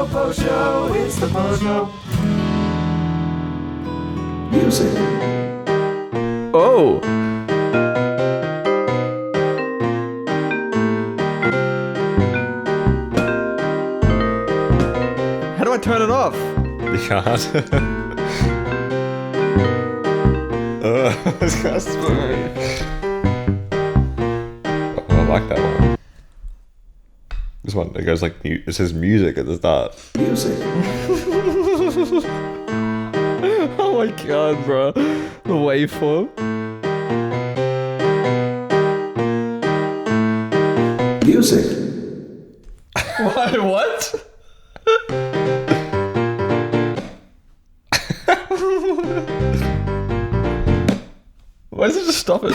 show, it's the Po Show. Music. Oh! How do I turn it off? You can't. It's kind of smooth. I like that one. This one, it goes like, it says music at the start. Music. Oh my god, bro. The waveform. Music. What? Why does it just stop it?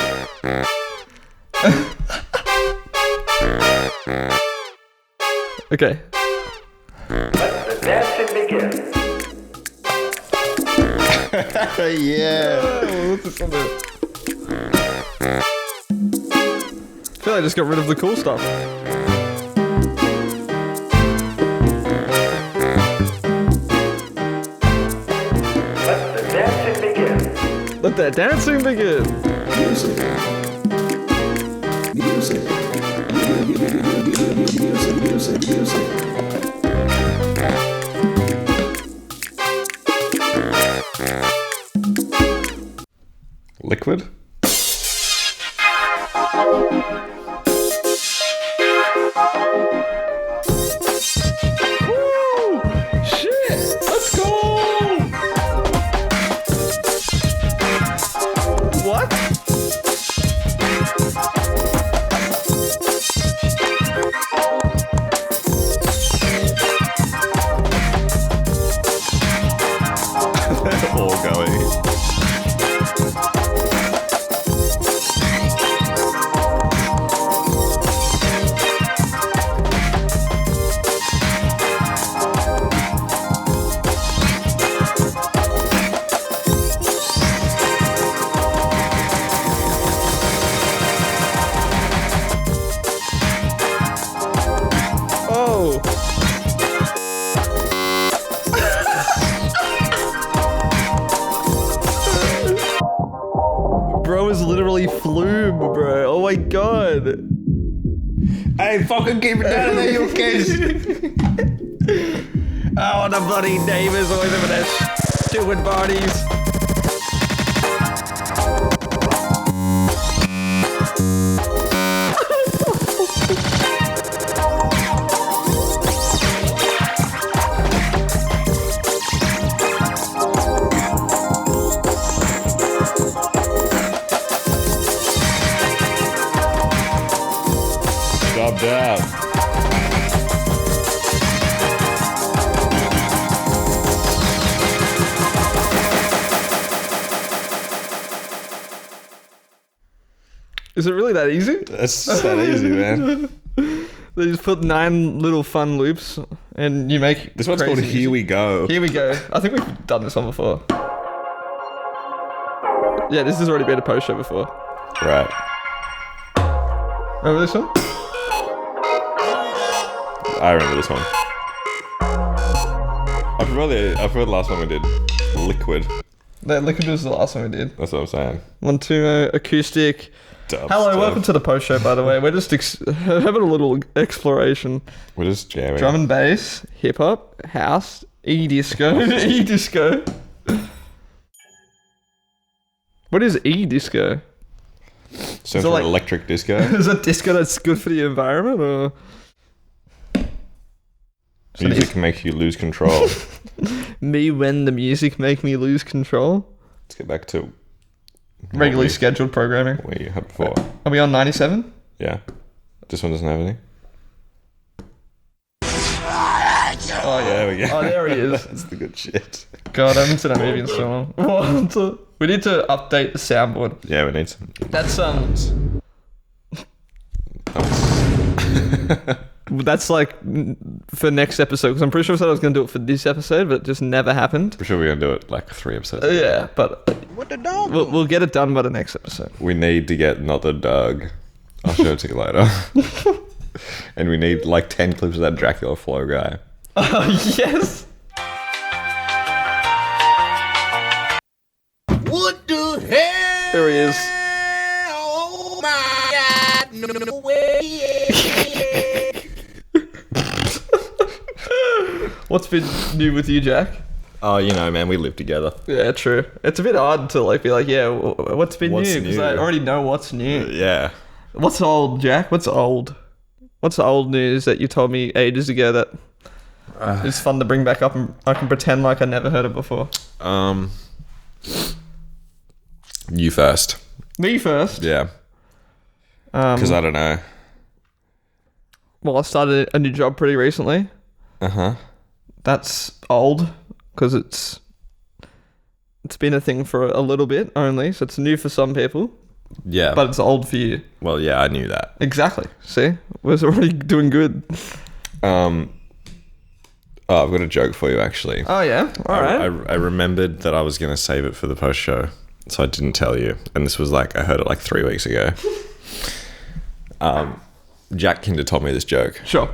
Okay. Let the dancing begin. Yeah. What's this on there? I feel like I just got rid of the cool stuff. Let the dancing begin. Let that dancing begin. Music. Music. Music. Liquid? Woo! Shit! Let's go! What? All going. Oh! Bro is literally flume, bro. Oh my god. Hey, fucking keep it down there, you kids! Oh, the bloody neighbours always having their stupid parties. Stop down. Is it really that easy? That's that easy, man. They just put 9 little fun loops and you make This one's called crazy Here music. We Go. Here we go. I think we've done this one before. Yeah, this has already been a post show before. Right. Remember this one? I remember this one. I prefer the last one we did. Liquid. That Liquid was the last one we did. That's what I'm saying. 1, 2, acoustic. Dub Hello, stuff. welcome to the post show, by the way. We're just having a little exploration. We're just jamming. Drum and bass, hip hop, house, e-disco, e-disco. What is e-disco? Stands it for like- electric disco. Is that disco that's good for the environment, or? Music can make you lose control. Me when the music make me lose control? Let's get back to Regularly scheduled programming. what you had before. Are we on 97? Yeah. This one doesn't have any. Oh, yeah. There we go. Oh, there he is. That's the good shit. God, I haven't seen that movie in so long. What? We need to update the soundboard. Yeah, we need some. That's That's like for next episode, because I'm pretty sure I said I was going to do it for this episode, but it just never happened. For sure we're going to do it like 3 episodes. Yeah, but we'll get it done by the next episode. We need to get not the Doug. I'll show it to you later. And we need like 10 clips of that Dracula flow guy. Oh, yes. What the hell? There he is. Oh my God! No way! What's been new with you, Jack? Oh, you know, man, we live together. Yeah, true. It's a bit hard to like be like, yeah, what's been What's new? Because new? I already know what's new. Yeah. What's old, Jack? What's old? What's the old news that you told me ages ago that is fun to bring back up and I can pretend like I never heard it before? You first. Me first. Yeah. Because I don't know. Well, I started a new job pretty recently. Uh-huh. That's old because it's been a thing for a little bit only, so it's new for some people, Yeah. but it's old for you. Well, yeah, I knew that. Exactly. See, we're already doing good. Oh, I've got a joke for you, actually. Oh yeah, all right. I remembered that I was going to save it for the post show, so I didn't tell you. And this was like, I heard it like 3 weeks ago. Jack Kinder told me this joke. Sure.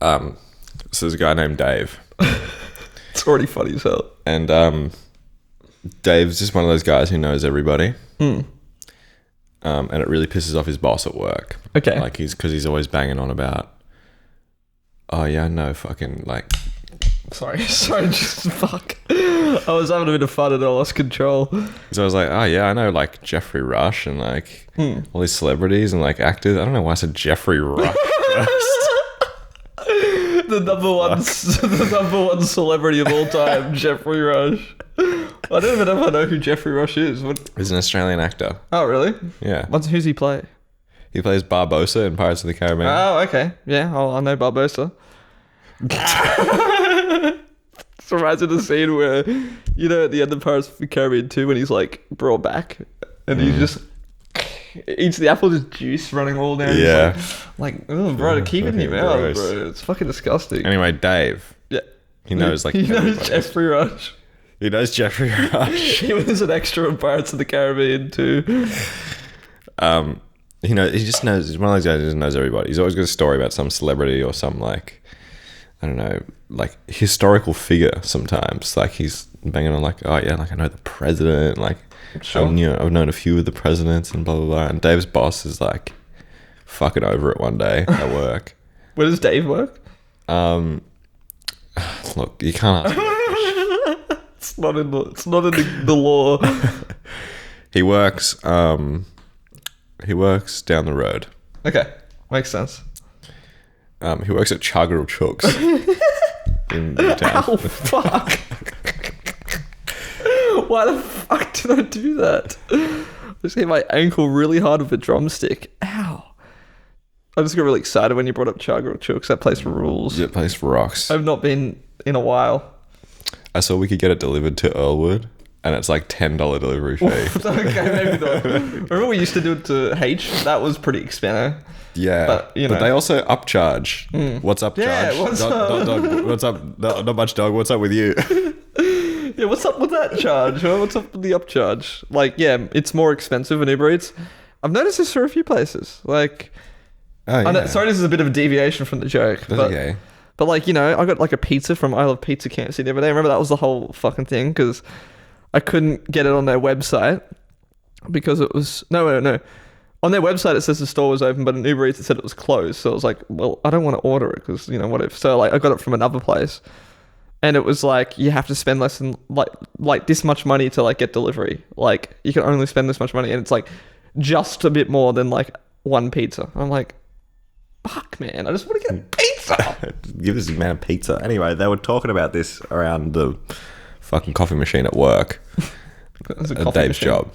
So there's a guy named Dave. It's already funny as hell. And Dave's just one of those guys who knows everybody. And it really pisses off his boss at work. Okay. Like because he's always banging on about, oh yeah, no, fucking like. Sorry, just fuck. I was having a bit of fun and I lost control. So I was like, oh yeah, I know like Jeffrey Rush and like all these celebrities and like actors. I don't know why I said Jeffrey Rush first. The number one celebrity of all time, Jeffrey Rush. I don't even know if I know who Jeffrey Rush is. What? He's an Australian actor. Oh, really? Yeah. Who's he play? He plays Barbosa in Pirates of the Caribbean. Oh, okay. Yeah, I know Barbosa. It's reminds me of the scene where, you know, at the end of Pirates of the Caribbean 2 when he's like brought back and he just eats the apple, just juice running all down. Yeah. He's like, oh, bro, keep it in your Fucking mouth, gross. bro. It's fucking disgusting. Anyway, Dave. Yeah. He knows like he knows everybody. Jeffrey Rush. He knows Jeffrey Rush. He was an extra in Pirates of the Caribbean too. He just knows. He's one of those guys who just knows everybody. He's always got a story about some celebrity or some like, I don't know, like historical figure. Sometimes like he's banging on like, oh yeah, like I know the president. Like, Sure. I've known a few of the presidents and blah blah blah. And Dave's boss is like, fucking over it one day at work. Where does Dave work? Look, you can't ask me. It's not in the law. He works down the road. Okay, makes sense. He works at Chuggerl Chooks in Newtown. Oh fuck! Why the fuck did I do that? I just hit my ankle really hard with a drumstick. Ow! I just got really excited when you brought up Chuggerl Chooks. That place rules. That place rocks. I've not been in a while. I saw we could get it delivered to Earlwood, and it's like $10 delivery fee. Okay, maybe not. Remember we used to do it to H? That was pretty expensive. Yeah, But, you know. they also upcharge. What's up, Yeah, charge? what's Dog, what's up? Not much, dog. What's up with you? Yeah, what's up with that charge? Huh? What's up with the upcharge? Like, yeah, it's more expensive in Uber Eats. I've noticed this for a few places. Like, Oh yeah. I know, sorry, this is a bit of a deviation from the joke. That's okay. But like, you know, I got like a pizza from I Love Pizza KFC the other day. Remember that was the whole fucking thing because I couldn't get it on their website because it was no. On their website it says the store was open, but in Uber Eats it said it was closed. So I was like, well, I don't want to order it because you know what if. So like, I got it from another place, and it was like you have to spend less than like this much money to like get delivery. Like you can only spend this much money, and it's like just a bit more than like one pizza. I'm like, fuck, man, I just want to get a pizza. Give this man a pizza. Anyway, they were talking about this around the fucking coffee machine at work. There's a At coffee Dave's machine job.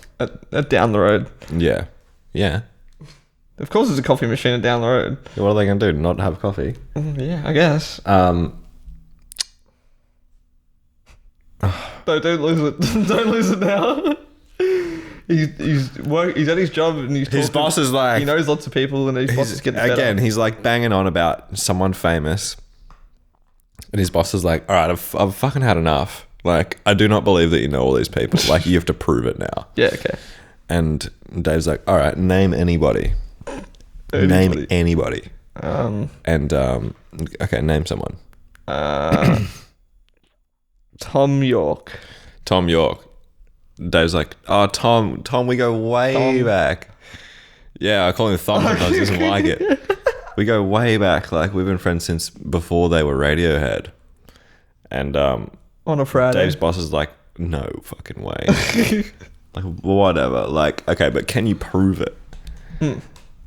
at down the road. Yeah. Yeah. Of course, there's a coffee machine at down the road. What are they going to do? Not have coffee? Yeah, I guess. Um, Don't lose it. Don't lose it now. He's at his job and he's his talking- boss is like... he knows lots of people and his boss is getting fed again, up. he's like banging on about someone famous. And his boss is like, all right, I've fucking had enough. Like, I do not believe that you know all these people. Like, you have to prove it now. Yeah, okay. And Dave's like, all right, name anybody. Name anybody. And Okay, name someone. Tom York. Tom York. Dave's like, oh, Tom, we go way back. Yeah, I call him Thom sometimes. He doesn't like it. We go way back. Like, we've been friends since before they were Radiohead. And On a Friday. Dave's boss is like, no fucking way. Like, whatever. Like, okay, but can you prove it?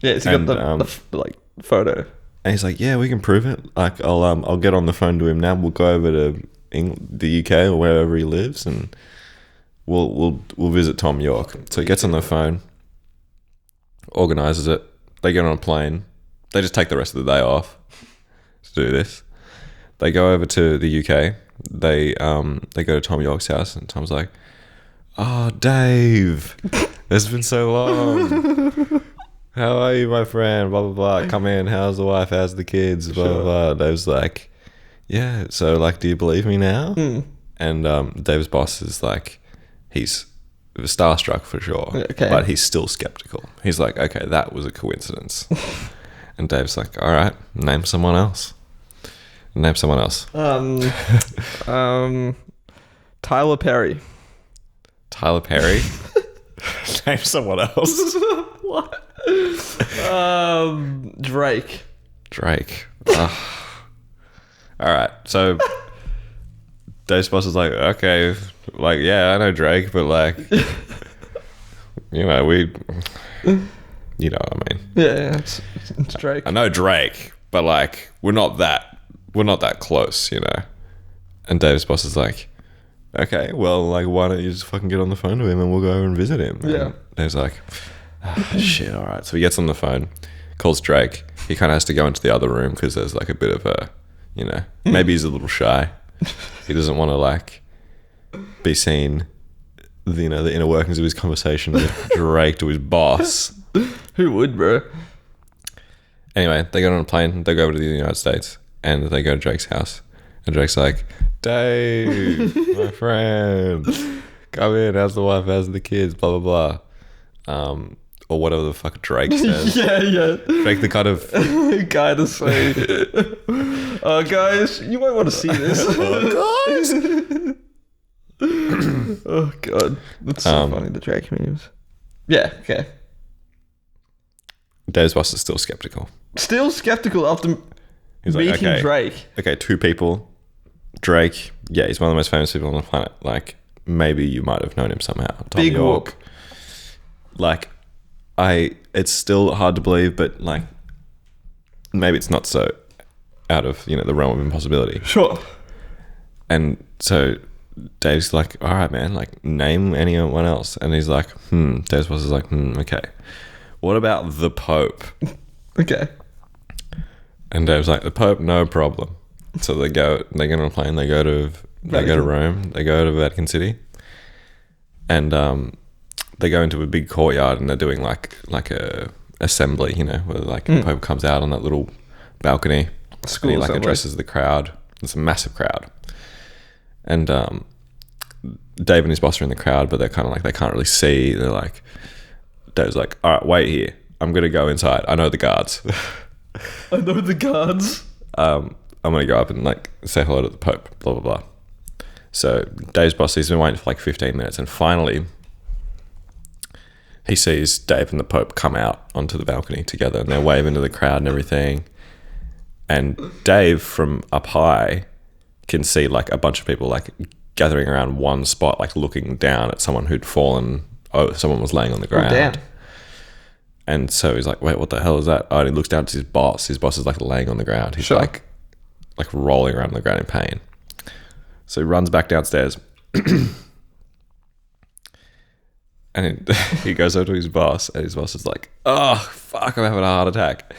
Yeah, so you got the like photo. And he's like, yeah, we can prove it. Like, I'll get on the phone to him now. We'll go over to the UK or wherever he lives, and we'll visit Tom York. So he gets on the phone, organizes it. They get on a plane. They just take the rest of the day off to do this. They go over to the UK. They go to Tom York's house, and Tom's like, oh, Dave, it's been so long. How are you, my friend? Blah, blah, blah. Come in. How's the wife? How's the kids? Blah, blah, blah. Dave's like, yeah, so, like, do you believe me now? And Dave's boss is like, he's starstruck for sure, but he's still skeptical. He's like, okay, that was a coincidence. And Dave's like, all right, name someone else. Name someone else. Tyler Perry. Tyler Perry? Name someone else. What? Drake. All right, so Dave's boss is like, okay, like, yeah, I know Drake, but like, you know, you know what I mean. Yeah, it's Drake. I know Drake, but like, we're not that close, you know. And Dave's boss is like, okay, well, like, why don't you just fucking get on the phone to him and we'll go over and visit him? And yeah. Dave's like, shit, all right. So he gets on the phone, calls Drake. He kind of has to go into the other room because there's like a bit of a, you know, maybe he's a little shy. He doesn't want to like be seen, you know, the inner workings of his conversation with Drake to his boss. Who would, bro? Anyway, they get on a plane, they go over to the United States, and they go to Drake's house. And Drake's like, Dave, my friend, come in, how's the wife, how's the kids, blah, blah, blah. Or whatever the fuck Drake says. Yeah. Drake, the kind of guy to say, guys, you might want to see this. guys. Oh, God. That's so funny, the Drake memes. Yeah, okay. Dave's boss is still skeptical. Still skeptical after He's meeting like, okay, Drake. Okay, two people. Drake, yeah, he's one of the most famous people on the planet. Like, maybe you might have known him somehow. Tom Big York. whoop. Like, it's still hard to believe, but like, maybe it's not so out of, you know, the realm of impossibility. Sure. And so Dave's like, all right, man, like, name anyone else. And he's like, Dave's boss is like, okay. What about the Pope? Okay. And Dave's like, the Pope, no problem. So they get on a plane, they go to Rome, they go to Vatican City, and they go into a big courtyard, and they're doing like a assembly, you know, where like the Pope comes out on that little balcony, and he like addresses the crowd. It's a massive crowd, and Dave and his boss are in the crowd, but they're kind of like, they can't really see. They're like, Dave's like, all right, wait here, I'm gonna go inside. I know the guards. I know the guards. I'm going to go up and like say hello to the Pope, blah, blah, blah. So Dave's boss, he's been waiting for like 15 minutes, and finally he sees Dave and the Pope come out onto the balcony together, and they're waving to the crowd and everything. And Dave from up high can see like a bunch of people like gathering around one spot, like looking down at someone who'd fallen. Oh, someone was laying on the ground. Oh, damn. And so he's like, wait, what the hell is that? Oh, and he looks down to his boss. His boss is like laying on the ground. He's like rolling around on the ground in pain. So he runs back downstairs. And he goes over to his boss, and his boss is like, oh, fuck, I'm having a heart attack.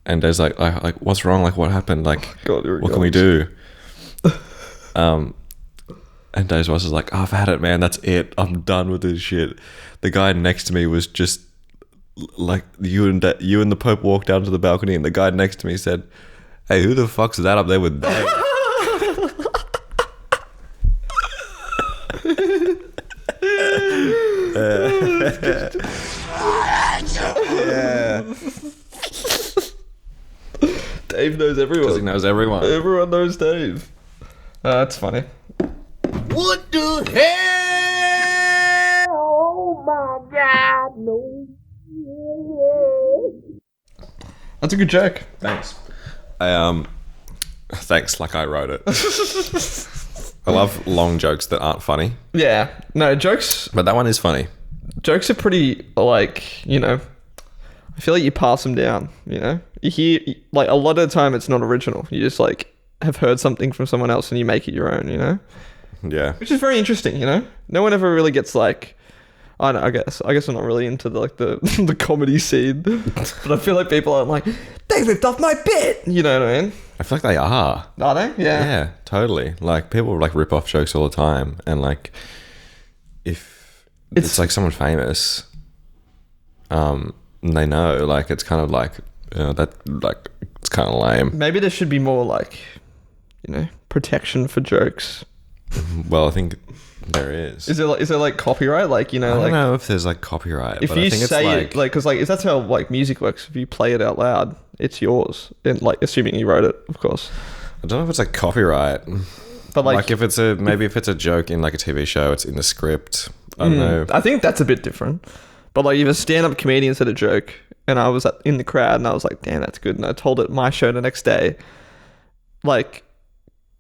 And Dave's like, what's wrong? Like, what happened? Like, what can we do? And Dave's boss is like, oh, I've had it, man. That's it. I'm done with this shit. The guy next to me was just like, you and the Pope walked down to the balcony, and the guy next to me said, hey, who the fuck's that up there with Dave? Dave Dave knows Because he everyone. knows everyone. Everyone knows Dave. That's funny. What the hell? Oh my God, no. That's a good joke. Thanks. Thanks, like I wrote it. I love long jokes that aren't funny, Yeah. No, jokes but that one is funny. are pretty, like, you know, I feel like you pass them down, you know? You hear, like, a lot of the time it's not original. You just, like, have heard something from someone else and you make it your own, you know? Yeah. Which is very interesting, you know? No one ever really gets, like, I don't know, I guess I'm not really into the, like, the the comedy scene. But I feel like people are like, they ripped off my bit! You know what I mean? I feel like they are. Are they? Yeah. Yeah, totally. Like, people like rip off jokes all the time, and like, if it's like someone famous, they know, like, it's kind of like, that, like, it's kind of lame. Maybe there should be more, like, you know, protection for jokes. Well, I think there is. Is there like copyright? Like, you know, I don't like, know if there's like copyright, if but you I think say it's it, because like, if that's how like music works, if you play it out loud, it's yours. And like, assuming you wrote it, of course. I don't know if it's like copyright, But like if it's a joke in like a TV show, it's in the script. I don't know. I think that's a bit different. But like, if a stand-up comedian said a joke, and I was in the crowd, and I was like, "Damn, that's good," and I told it my show the next day, like,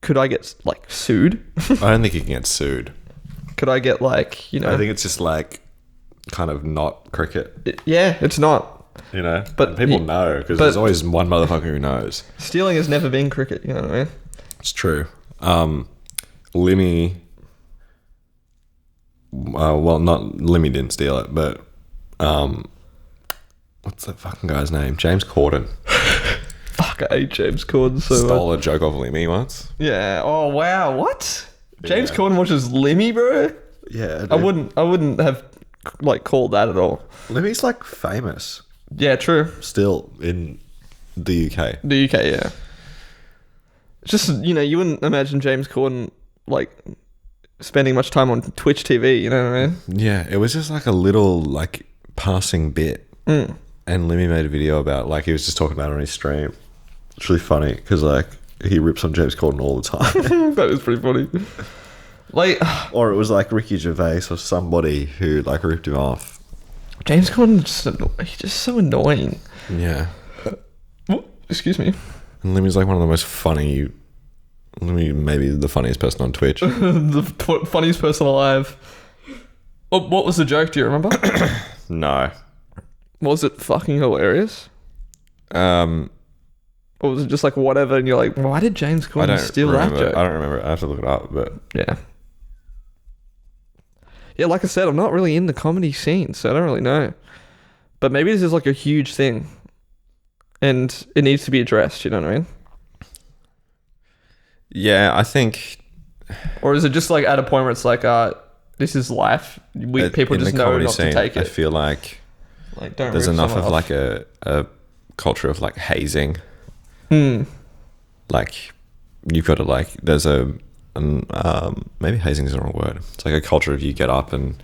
could I get like sued? I don't think you can get sued. Could I get like, you know? I think it's just like kind of not cricket, yeah, it's not. you know. But People know because but- there's always one motherfucker who knows. Stealing has never been cricket. You know what I mean? It's true. Limmy. Well, not Limmy didn't steal it, but what's that fucking guy's name? James Corden Fuck, I hate James Corden so much. stole a joke off Limmy once. Yeah. Oh wow. What? James Corden watches Limmy, bro. Yeah, I wouldn't have like called that at all. Limmy's like famous Yeah, true. still in the UK. The UK, yeah. It's just, you know, you wouldn't imagine James Corden like spending much time on Twitch TV. You know what I mean? Yeah, it was just like a little like passing bit, and Limmy made a video about like he was just talking about it on his stream. It's really funny because like he rips on James Corden all the time. That is pretty funny. Like, Or it was like Ricky Gervais or somebody who like ripped him off. James Corden, he's just so annoying. Yeah. Oh, excuse me. And Limmy's like one of the most funny, Limmy maybe the funniest person on Twitch. The funniest person alive. What was the joke? Do you remember? No. Was it fucking hilarious? Or was it just like whatever and you're like, why did James I Corden don't steal remember. that joke? I don't remember. I have to look it up, but Yeah. Yeah, like I said, I'm not really in the comedy scene, so I don't really know. But maybe this is like a huge thing. And it needs to be addressed, you know what I mean? yeah, I think Or is it just like at a point where it's like, this is life. People in just the know comedy not to take I it. feel like Like, don't there's rip enough someone of off. like a culture of like hazing. Like you've got to like there's maybe hazing is the wrong word. It's like a culture of you get up and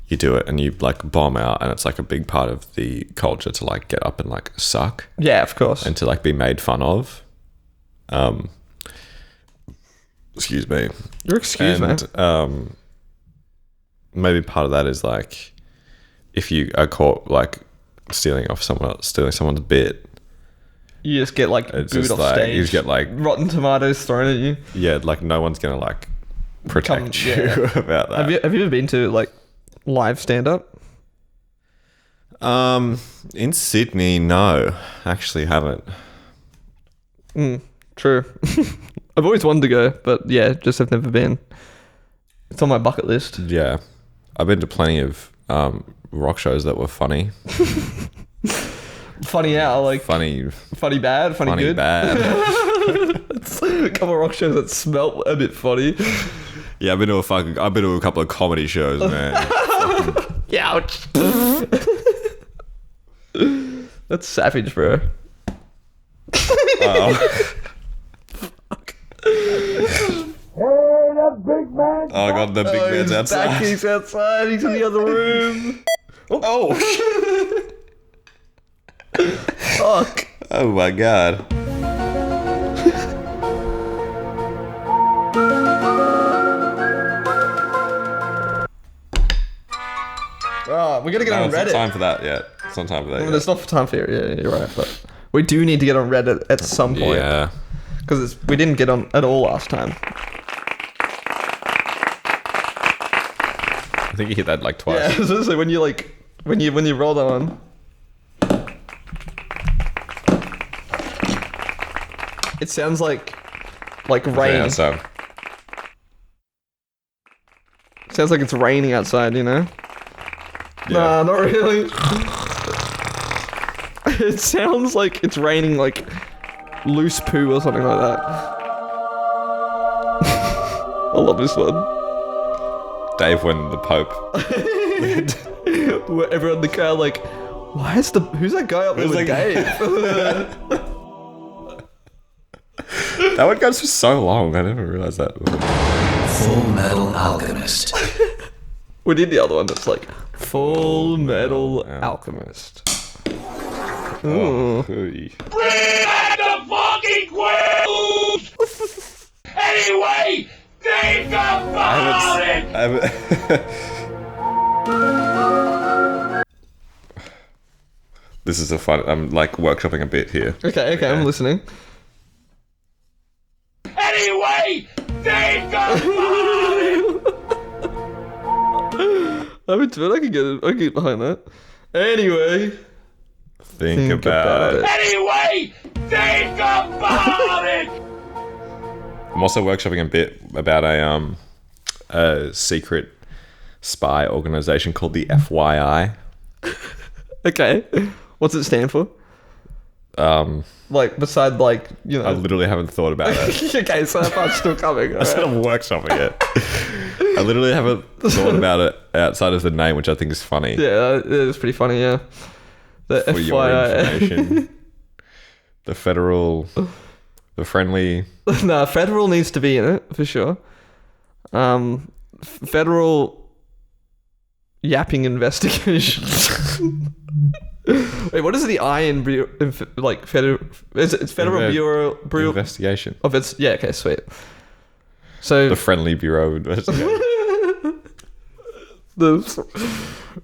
you do it and you like bomb out, and it's like a big part of the culture to like get up and like suck Yeah, of course. and to like be made fun of. Excuse me. Your excuse, man. Maybe part of that is like if you are caught like stealing someone's bit, You just get like it's booed just off like stage. you just get like rotten tomatoes thrown at you. yeah, like no one's gonna like protect you yeah. about that. Have you ever been to like live stand up? In Sydney, no, actually haven't. True. I've always wanted to go, but yeah, just have never been. It's on my bucket list. Yeah, I've been to plenty of rock shows that were funny, Funny how, like funny bad, funny good. bad. A couple of rock shows that smelt a bit funny. Yeah, I've been to a couple of comedy shows, man. Ouch. That's savage, bro. Oh, I got the big man's He's outside. back, he's outside, he's in the other room. Oh, Fuck. oh my god. We gotta get on it's not Reddit. time for that yet. It's not time for that Well, yet. there's not time for it. Yeah, you're right. But we do need to get on Reddit at some point. Yeah. Because we didn't get on at all last time. I think you hit that like twice. Yeah, so when you like when you roll that one. It sounds like rain. Yeah, so Sounds like it's raining outside, you know? Yeah. Nah, not really. It sounds like it's raining like loose poo or something like that. I love this one. Dave, when the Pope. Where everyone in the crowd like, who's that guy up there with like- Dave? That one goes for so long. I never realized that before. Full Metal Alchemist. We did the other one that's like Full Metal Alchemist. Ooh. Ooh. Anyway, think about it! I haven't This is a fun. I'm like workshopping a bit here. Okay, I'm listening. Anyway, think about it! I'm into it. I can get behind that. Anyway, Think about it. Anyway, think about it! I'm also workshopping a bit about a secret spy organization called the FYI. Okay. What's it stand for? Like, beside, like, you know. I literally haven't thought about it. Okay, so that part's still coming. I said I'm workshopping it. I literally haven't thought about it outside of the name, which I think is funny. Yeah, it is pretty funny, yeah. The For your FYI. information. The friendly. Nah, federal needs to be in it, for sure. Federal yapping investigation. Wait, what is the I in like federal? It's Federal Bureau Investigation. of its. Yeah, okay, sweet. So The Friendly Bureau of Investigation. the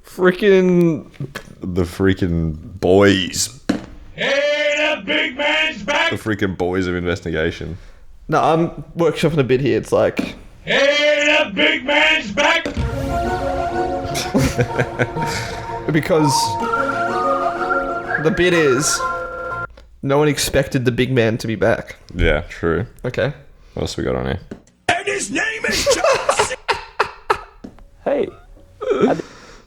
freaking The freaking boys. Hey, the big man's back! The freaking boys of investigation. no, I'm workshopping a bit here. It's like Hey, the big man's back! because the bit is no one expected the big man to be back. Yeah, true. Okay. What else we got on here? And his name is John C. Hey.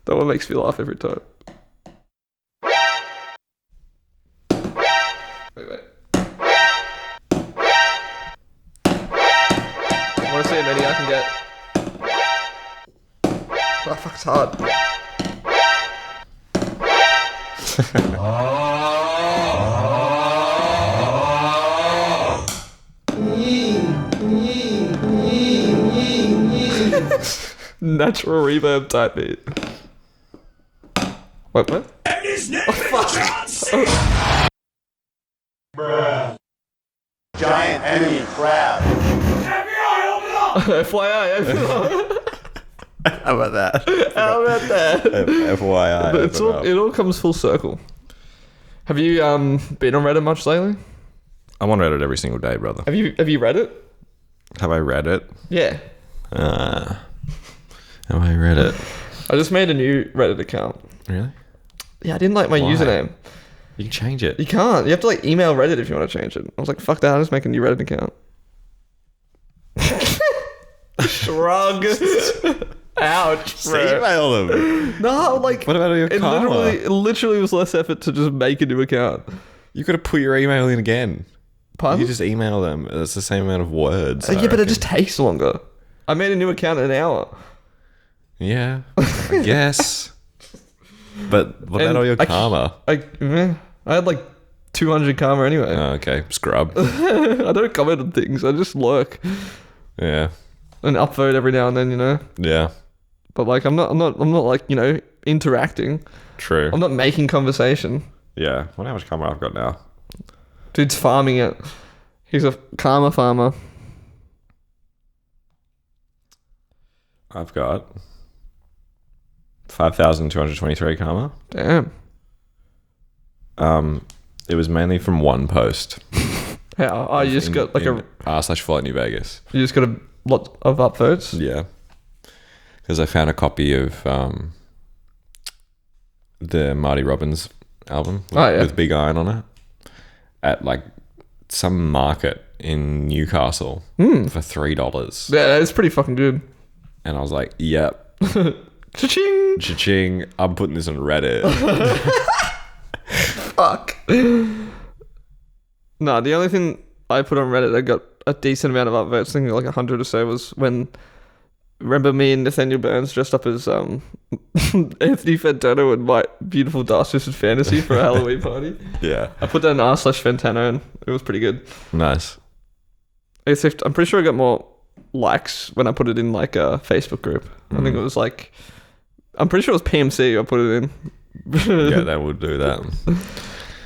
That one makes me laugh every time. Wait. I want to see how many I can get. Oh, fuck, it's hard. Natural reverb type beat. Wait, what? And his name is John C. Giant enemy crab. FBI, open up! FYI. How about that? How about that? FYI. It's all, it all comes full circle. Have you been on Reddit much lately? I'm on Reddit every single day, brother. Have you read it? Have I read it? Yeah. Have I read it? I just made a new Reddit account. Really? Yeah, I didn't like my Why? username. You can change it. You can't. You have to like email Reddit if you want to change it. I was like, fuck that. I'll just make a new Reddit account. Shrug. Ouch, Just bro. email them. No, like What about your it karma? literally was less effort to just make a new account. You could have put your email in again. Pardon? You just email them. It's the same amount of words. I Yeah, but it reckon. just takes longer. I made a new account in an hour. Yeah, I guess. But what about And all your I- karma? I had like 200 karma anyway. Oh, okay, scrub. I don't comment on things. I just lurk Yeah, and upvote every now and then, you know. yeah, But like, I'm not like, you know, interacting. true. I'm not making conversation. Yeah, I wonder how much karma I've got now. Dude's farming it. He's a karma farmer. I've got 5,223 karma. Damn. It was mainly from one post. How? Oh, you just got like /Flight New Vegas. You just got a lot of upvotes. Yeah. Because I found a copy of the Marty Robbins album with Big Iron on it at like some market in Newcastle for $3. Yeah, it's pretty fucking good. And I was like, yep. Cha-ching! Cha-ching. I'm putting this on Reddit. Fuck. No, the only thing I put on Reddit that got a decent amount of upvotes, I think like 100 or so, was when, remember me and Nathaniel Burns dressed up as Anthony Fantano and my beautiful Dark Twisted Fantasy for a Halloween party. Yeah. I put that in r/Fantano and it was pretty good. Nice. Except I'm pretty sure I got more likes when I put it in like a Facebook group. I think it was like, I'm pretty sure it was PMC I put it in. Yeah, that would do that.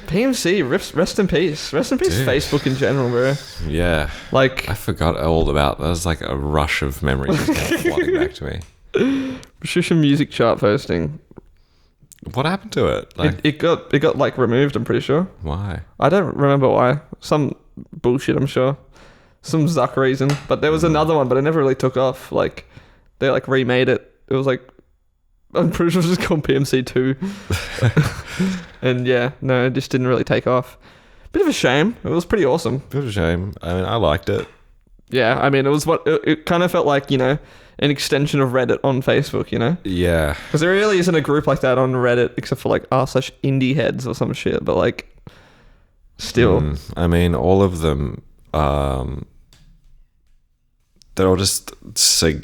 PMC, rest in peace. Rest in peace, Dude. Facebook in general, bro. Yeah. Like, I forgot all about that. Was like a rush of memories just kind of flooding back to me. Patricia music chart posting. What happened to it? Like, It got like removed, I'm pretty sure. why? I don't remember why. Some bullshit, I'm sure. Some Zuck reason. But there was another one, but it never really took off. Like, they like remade it. It was like, I'm pretty sure it was just called PMC 2. And yeah, no, it just didn't really take off. Bit of a shame. It was pretty awesome. Bit of a shame. I mean, I liked it. Yeah, I mean, it was it kind of felt like, you know, an extension of Reddit on Facebook, you know? Yeah. Because there really isn't a group like that on Reddit except for like r/indie heads or some shit, but like, still. I mean, all of them, they're all just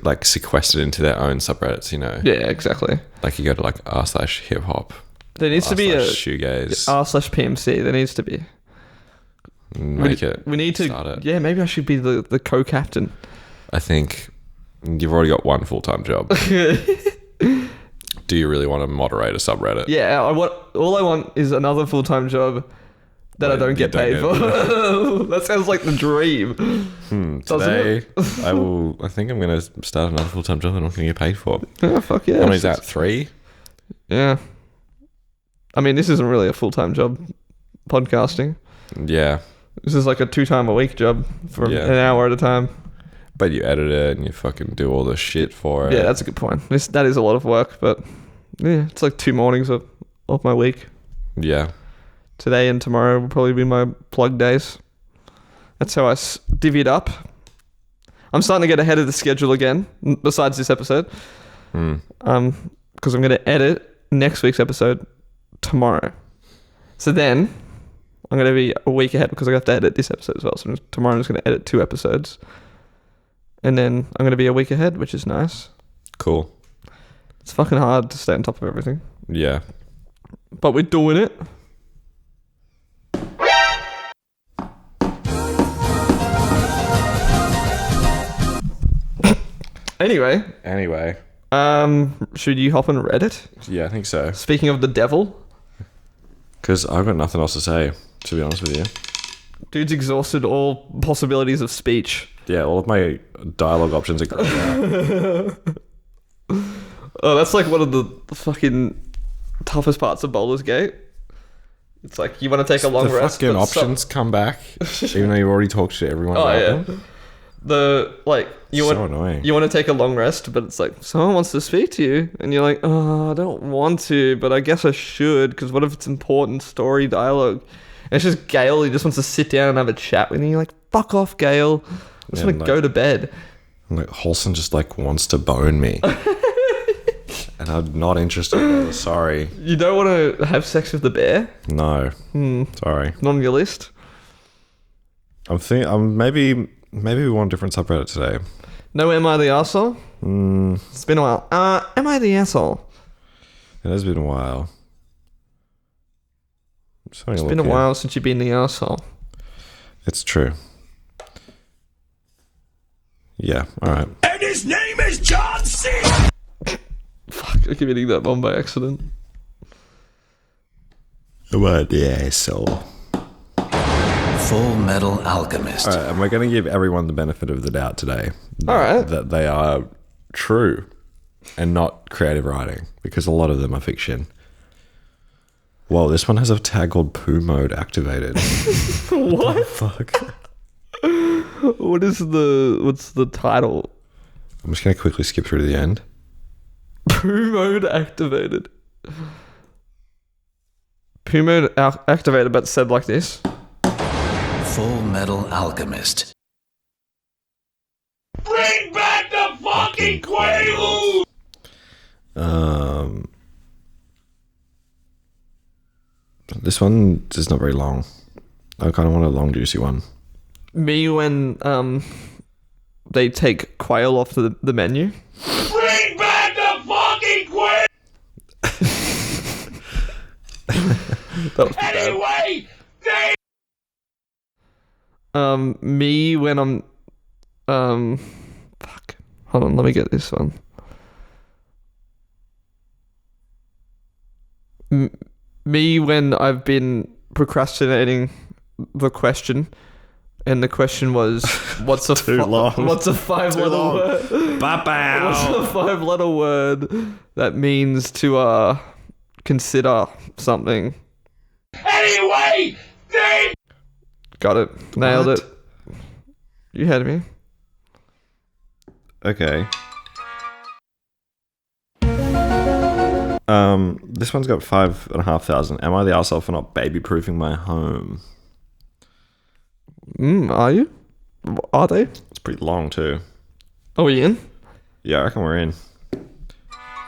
like sequestered into their own subreddits, you know? Yeah, exactly. Like you go to like r/hip hop. There needs to be a shoegaze. r/PMC. There needs to be. Make it. We need to. Start it. Yeah, maybe I should be the co-captain. I think you've already got one full-time job. Do you really want to moderate a subreddit? Yeah, all I want is another full-time job that I don't get paid for. That sounds like the dream. Today, I think I'm going to start another full-time job that I'm not going to get paid for. Oh, fuck yeah. How many is that? 3? Yeah. I mean, this isn't really a full-time job, podcasting. Yeah. This is like a 2-time-a-week job for an hour at a time. But you edit it and you fucking do all the shit for it. Yeah, that's a good point. That is a lot of work, but yeah, it's like 2 mornings of my week. Yeah. Today and tomorrow will probably be my plug days. That's how I divvy it up. I'm starting to get ahead of the schedule again, besides this episode. Because I'm going to edit next week's episode tomorrow. So then I'm going to be a week ahead because I have to edit this episode as well. So tomorrow I'm just going to edit 2 episodes. And then I'm going to be a week ahead, which is nice. Cool. It's fucking hard to stay on top of everything. Yeah. But we're doing it. Anyway. Should you hop on Reddit? Yeah, I think so. Speaking of the devil. Because I've got nothing else to say, to be honest with you. Dude's exhausted all possibilities of speech. Yeah, all of my dialogue options are grayed out. Oh, that's like one of the fucking toughest parts of Baldur's Gate. It's like you want to take a long the rest. fucking but options come back, even though you already talked to everyone Oh about yeah. them. Annoying. You want to take a long rest, but it's like someone wants to speak to you, and you're like, oh, I don't want to, but I guess I should, because what if it's important story dialogue? And it's just Gale. He just wants to sit down and have a chat with you. You're like, fuck off, Gale. I just want to go to bed. Like Holson just like wants to bone me, and I'm not interested. Brother. Sorry. You don't want to have sex with the bear? No. Sorry. Not on your list? I'm maybe we want a different subreddit today. No, am I the arsehole? It's been a while. Am I the asshole? It has been a while. It's been a while since you've been the arsehole. It's true. Yeah, alright. And his name is John C. Fuck, I keep hitting that bomb by accident. What the asshole. Full Metal Alchemist. Alright, and we're going to give everyone the benefit of the doubt today. Alright. That they are true. and not creative writing, because a lot of them are fiction. Whoa, this one has a tag called poo mode activated. What? Fuck. What's the title? I'm just going to quickly skip through to the end. Poo mode activated. Poo mode activated, but said like this. Full Metal Alchemist. Bring back the fucking Quaaludes! This one is not very long. I kind of want a long, juicy one. Me when they take quail off the menu. Bring back the fucking Quaaludes! That was bad. Anyway, they... Me when I'm fuck. Hold on, let me get this one. Me when I've been procrastinating the question, and the question was, what's a what's a 5-letter word? What's a 5-letter word that means to consider something? Anyway, they... Got it. Nailed it. You had me. Okay. This one's got 5,500. Am I the arsehole for not baby-proofing my home? Are you? Are they? It's pretty long too. Are we in? Yeah, I reckon we're in.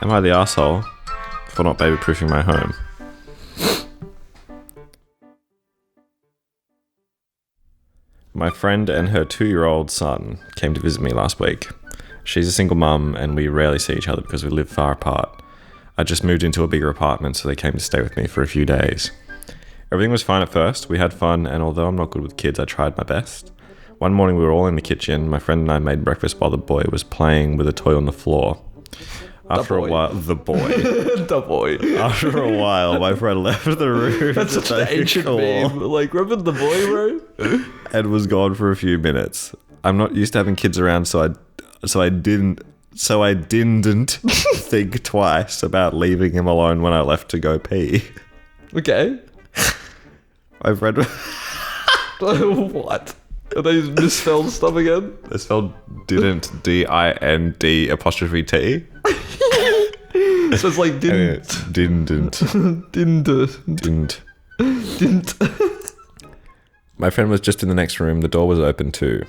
Am I the arsehole for not baby-proofing my home? My friend and her 2-year-old son came to visit me last week. She's a single mum and we rarely see each other because we live far apart. I just moved into a bigger apartment, so they came to stay with me for a few days. Everything was fine at first. We had fun, and although I'm not good with kids, I tried my best. One morning we were all in the kitchen. My friend and I made breakfast while the boy was playing with a toy on the floor. After a while, the boy. The boy. After a while, my friend left the room. That's such an ancient meme. Like, remember the boy, bro? And was gone for a few minutes. I'm not used to having kids around, so I didn't think twice about leaving him alone when I left to go pee. Okay. My friend... What? Are they misspelled stuff again? They spelled didn't, D-I-N-D apostrophe T. So it's like didn't. Didn't. My friend was just in the next room. The door was open too.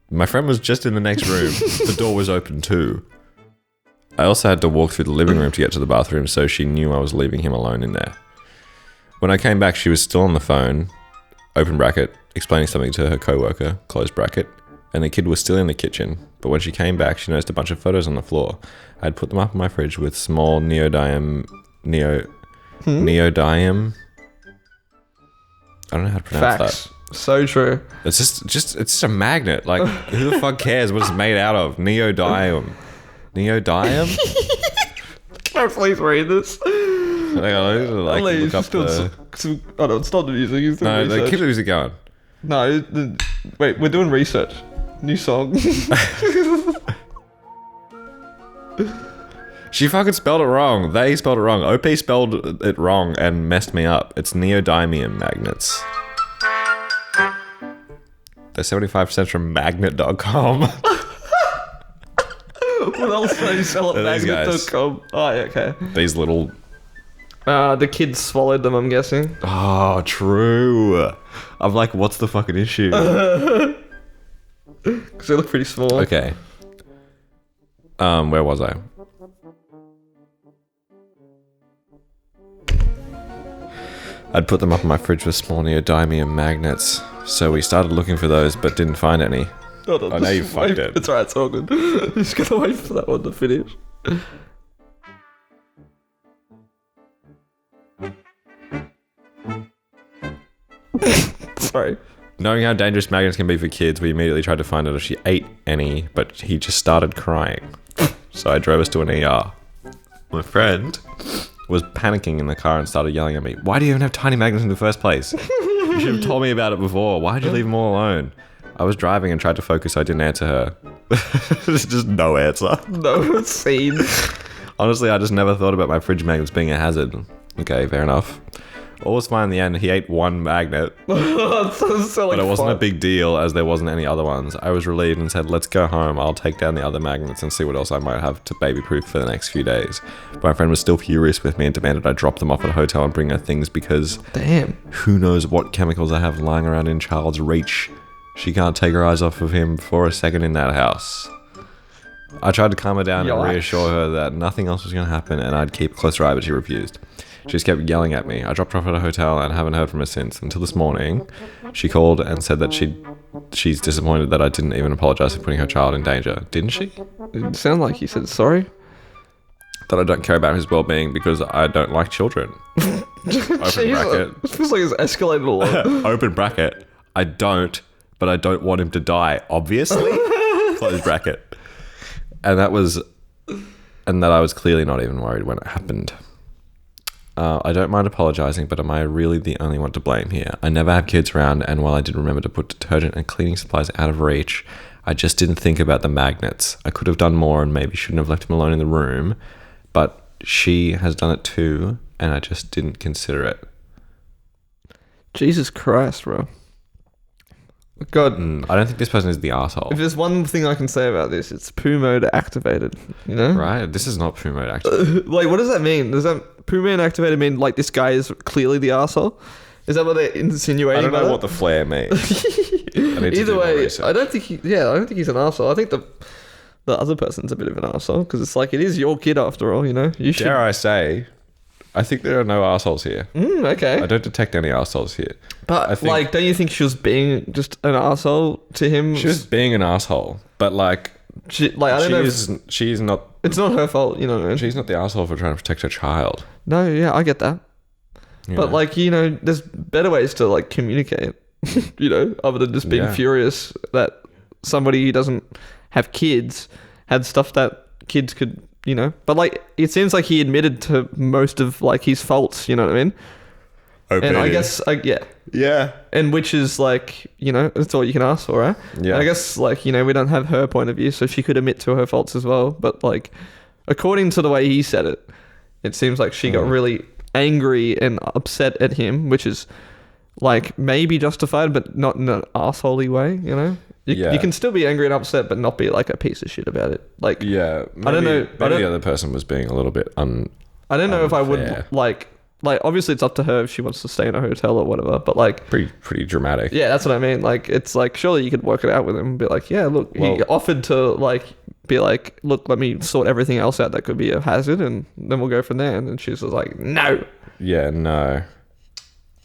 My friend was just in the next room. The door was open too. I also had to walk through the living room to get to the bathroom, so she knew I was leaving him alone in there. When I came back, she was still on the phone, open bracket, explaining something to her coworker, close bracket, and the kid was still in the kitchen. But when she came back, she noticed a bunch of photos on the floor. I had put them up in my fridge with small neodymium. I don't know how to pronounce Facts. that. So true. It's just a magnet. Like, who the fuck cares what it's made out of? Neodymium. Neodymium? Can I please read this? Like, look up the... Oh no, stop the music. He's doing No, research. keep the music going. No, wait, we're doing research. New song. She fucking spelled it wrong. They spelled it wrong. OP spelled it wrong and messed me up. It's neodymium magnets. They're 75% from magnet.com. What else do they sell at These guys. magnet.com? Oh, yeah, okay. These little... The kids swallowed them, I'm guessing. Oh, true. I'm like, what's the fucking issue? Because they look pretty small. Okay. Where was I? I'd put them up in my fridge with small neodymium magnets, so we started looking for those, but didn't find any. Hold on, I know you just fucked wait. it. It's alright, it's all good. Just gotta wait for that one to finish. Sorry. Knowing how dangerous magnets can be for kids, we immediately tried to find out if she ate any, but he just started crying. So I drove us to an ER. My friend was panicking in the car and started yelling at me, "Why do you even have tiny magnets in the first place? You should have told me about it before. Why did you leave them all alone?" I was driving and tried to focus, so I didn't answer her. There's just no answer. No scene. Honestly, I just never thought about my fridge magnets being a hazard. Okay, fair enough. All was fine in the end. He ate one magnet, so but it wasn't a fun. big deal as there wasn't any other ones. I was relieved and said, let's go home. I'll take down the other magnets and see what else I might have to baby-proof for the next few days. But my friend was still furious with me and demanded I drop them off at a hotel and bring her things because Damn. who knows what chemicals I have lying around in Charles' reach. She can't take her eyes off of him for a second in that house. I tried to calm her down and Yikes. reassure her that nothing else was going to happen and I'd keep a closer eye, but she refused. She just kept yelling at me. I dropped her off at a hotel and haven't heard from her since. Until this morning, she called and said that she's disappointed that I didn't even apologize for putting her child in danger. Didn't she? It sounded like he said sorry. That I don't care about his well-being because I don't like children. Open bracket. It feels like it's escalated a lot. Open bracket. I don't, but I don't want him to die, obviously. Close bracket. And that I was clearly not even worried when it happened. I don't mind apologizing, but am I really the only one to blame here? I never have kids around, and while I did remember to put detergent and cleaning supplies out of reach, I just didn't think about the magnets. I could have done more and maybe shouldn't have left him alone in the room, but she has done it too, and I just didn't consider it. Jesus Christ, bro. God, I don't think this person is the asshole. if there's one thing I can say about this, it's poo mode activated. You know? Right? This is not poo mode, actually. Like, what does that mean? Does that poo mode activated mean like this guy is clearly the asshole? Is that what they're insinuating? I don't by know that? what the flare means. I need to Either do more way, research. I don't think he's an asshole. I think the other person's a bit of an asshole because it's like it is your kid after all. You know, you should. Dare I say, I think there are no assholes here. Okay, I don't detect any assholes here. but I think- like, don't you think she was being just an asshole to him? She was being an asshole, but like, I don't know. she's not. It's not her fault, you know what I mean? She's not the asshole for trying to protect her child. No, yeah, I get that. you But know? like, you know, there's better ways to like communicate, you know, other than just being Yeah. furious that somebody who doesn't have kids had stuff that kids could, you know. But like, it seems like he admitted to most of like his faults, you know what I mean? And I guess, yeah, and which is like, you know, that's all you can ask for, right? Yeah. And I guess like, you know, we don't have her point of view, so she could admit to her faults as well. But like, according to the way he said it, it seems like she got really angry and upset at him, which is like maybe justified, but not in an assholey way, you know? You can still be angry and upset, but not be like a piece of shit about it. Like, yeah. Maybe, I don't know. Maybe the other person was being a little bit I don't know if I would unfair. like obviously it's up to her if she wants to stay in a hotel or whatever, but like, pretty dramatic. yeah, that's what I mean. Like, it's like, surely you could work it out with him and be like, yeah, look, he Well- offered to like be like, look, let me sort everything else out that could be a hazard, and then we'll go from there. And then she's just like, no. Yeah, no.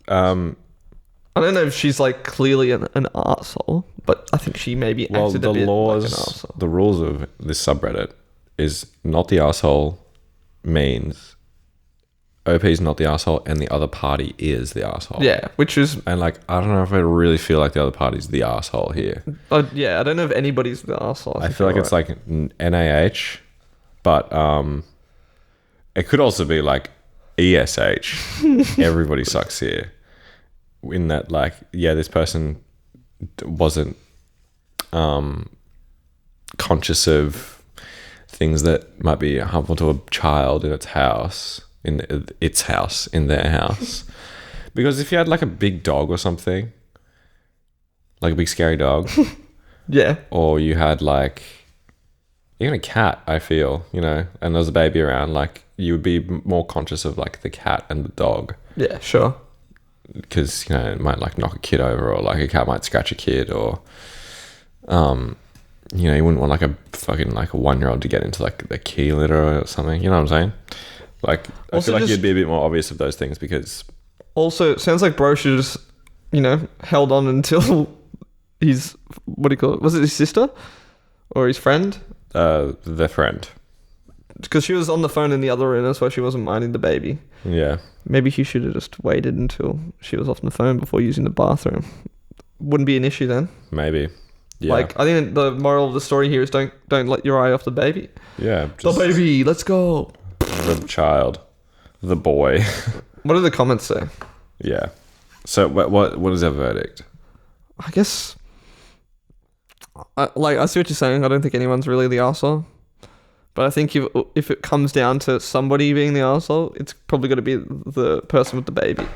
I don't know if she's like clearly an arsehole, but I think she maybe Well, acted the a bit laws, like an arsehole. the rules of this subreddit is not the asshole means OP is not the asshole and the other party is the asshole. Yeah, which is, And like, I don't know if I really feel like the other party's the asshole here. yeah, I don't know if anybody's the arsehole. I feel like it's like NAH, but it could also be like ESH. Everybody sucks here. In that, like, yeah, this person wasn't conscious of things that might be harmful to a child in its house, in their house. Because if you had like a big dog or something, like a big scary dog, yeah, or you had like even a cat, I feel, you know, and there was a baby around, like you would be more conscious of like the cat and the dog, yeah, sure. because you know it might like knock a kid over, or like a cat might scratch a kid, or you know, you wouldn't want like a fucking like a 1-year-old to get into like the key litter or something, you know what I'm saying? Like, I Also feel like just- you'd be a bit more obvious of those things because Also, it sounds like Brocia just, you know, held on until his, what do you call it? Was it his sister or his friend? their friend, Because she was on the phone in the other room, that's why she wasn't minding the baby. yeah, Maybe he should have just waited until she was off the phone before using the bathroom. Wouldn't be an issue then. maybe, yeah, Like, I think the moral of the story here is don't let your eye off the baby. yeah, The just baby, let's go. the child, the boy. What do the comments say? Yeah. So what is their verdict? I guess I see what you're saying. I don't think anyone's really the arsehole. But I think if it comes down to somebody being the arsehole, it's probably going to be the person with the baby.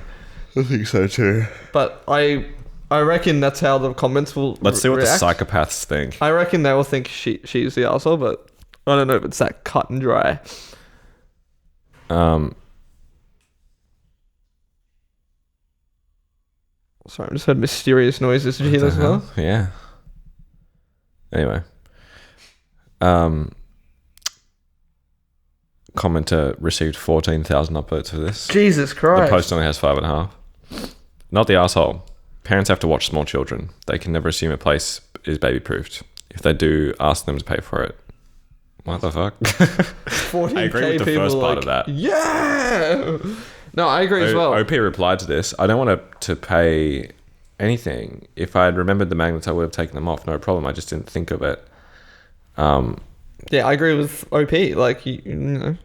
I think so too. But I reckon that's how the comments will Let's see what react. the psychopaths think. I reckon they will think she's the arsehole, but I don't know if it's that cut and dry. Sorry, I just heard mysterious noises. Did you hear this as well? Yeah. Anyway. Commenter received 14,000 upvotes for this. Jesus Christ. The post only has 5.5. Not the asshole. Parents have to watch small children. They can never assume a place is baby proofed. If they do, ask them to pay for it. What the fuck? 14K I agree with the people first part like, of that. Yeah. No, I agree as well. OP replied to this. I don't want to pay anything. If I had remembered the magnets, I would have taken them off. No problem. I just didn't think of it. Yeah, I agree with OP. Like, you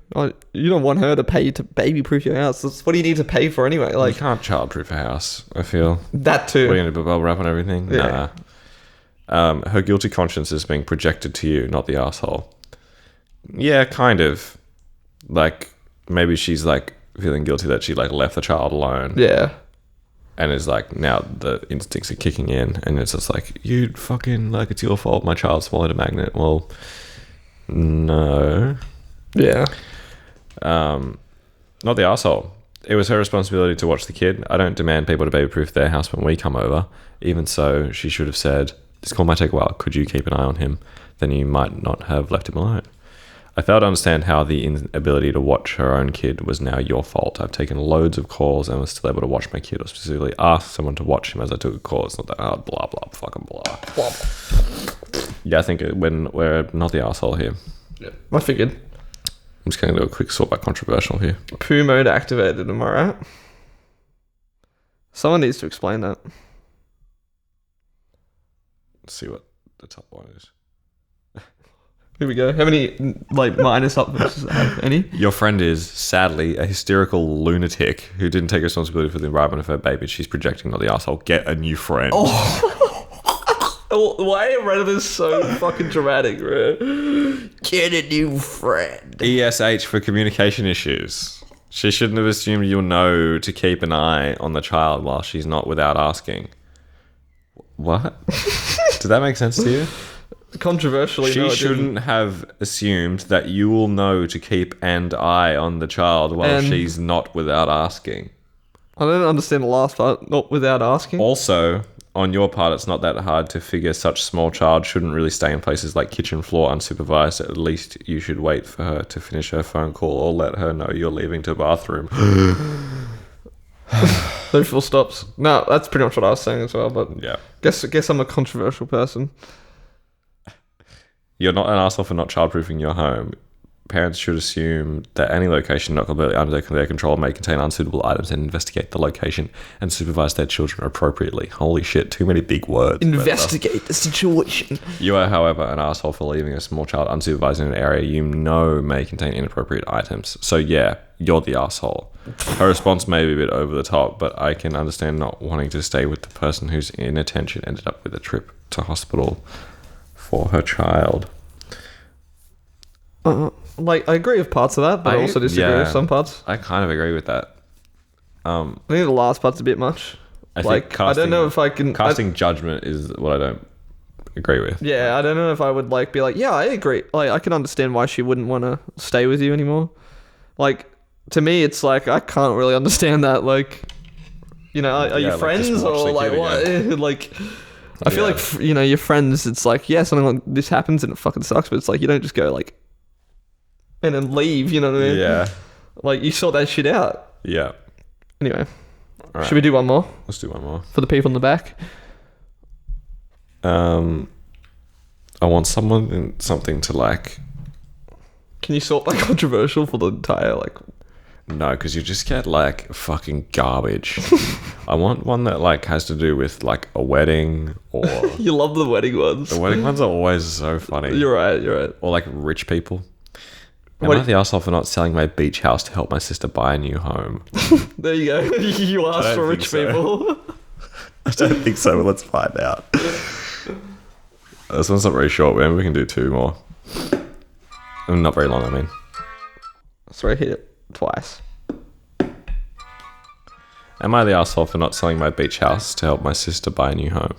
don't want her to pay to baby-proof your house. That's what do you need to pay for anyway? Like, You can't child-proof a house, I feel. that too. What are you going to do, bubble wrap and everything? Yeah. Nah. Her guilty conscience is being projected to you, not the asshole. Yeah, kind of. Like, maybe she's, like, feeling guilty that she, like, left the child alone. Yeah. And is like, now the instincts are kicking in. And it's just like, you fucking, like, it's your fault my child swallowed a magnet. Well, no. Yeah. Not the asshole. It was her responsibility to watch the kid. I don't demand people to baby-proof their house when we come over. Even so, she should have said, this call might take a while. Could you keep an eye on him? Then you might not have left him alone. I failed to understand how the inability to watch her own kid was now your fault. I've taken loads of calls and was still able to watch my kid, or specifically ask someone to watch him as I took a call. It's not that hard. Blah, blah, fucking blah. Yeah, I think when we're not the asshole here. Yeah. I figured. I'm just going to do a quick sort by controversial here. Poo mode activated, am I right? Someone needs to explain that. Let's see what the top one is. Here we go. How many, like, minus upvotes does it have? Any? Your friend is, sadly, a hysterical lunatic who didn't take responsibility for the environment of her baby. She's projecting, not the asshole. Get a new friend. Why are Reddit is so fucking dramatic, bro? Get a new friend. ESH for communication issues. She shouldn't have assumed you'll know to keep an eye on the child while she's not without asking. What? Did that make sense to you? Controversially, She no, it shouldn't have assumed that you will know to keep an eye on the child while And- she's not without asking. I don't understand the last part. Not without asking. Also, on your part, it's not that hard to figure such small child shouldn't really stay in places like kitchen floor unsupervised. At least you should wait for her to finish her phone call or let her know you're leaving to the bathroom. Those full stops. No, that's pretty much what I was saying as well. But Yeah. guess I'm a controversial person. You're not an asshole for not childproofing your home. Parents should assume that any location not completely under their control may contain unsuitable items and investigate the location and supervise their children appropriately. Holy shit, too many big words. Investigate the situation. You are, however, an asshole for leaving a small child unsupervised in an area you know may contain inappropriate items. So yeah, you're the asshole. Her response may be a bit over the top, but I can understand not wanting to stay with the person whose inattention ended up with a trip to hospital for her child. Like, I agree with parts of that, but I also disagree with some parts. I kind of agree with that. I think the last part's a bit much. I Like, think I don't know if I can... casting judgment is what I don't agree with. Yeah, I don't know if I would, like, be like, yeah, I agree. Like, I can understand why she wouldn't want to stay with you anymore. Like, to me, it's like, I can't really understand that. Like, you know, are you like, friends just watch or, the like, kid what? again. Like... I feel like, you know, your friends, it's like, yeah, something like this happens and it fucking sucks, but it's like, you don't just go, like, and then leave, you know what I mean? Yeah. Like, you sort that shit out. Yeah. Anyway, All right. should we do one more Let's do one more. for the people in the back? I want something to like... Can you sort by controversial for the entire, like... No, because you just get like fucking garbage. I want one that like has to do with like a wedding or... You love the wedding ones. The wedding ones are always so funny. You're right. Or like rich people. Am What- I the asshole for not selling my beach house to help my sister buy a new home? There you go. You asked don't for think rich so. people. I don't think so, but let's find out. This one's not very short. Maybe we can do 2 more. Not very long, I mean. Sorry, hit it twice. Am I the asshole for not selling my beach house to help my sister buy a new home?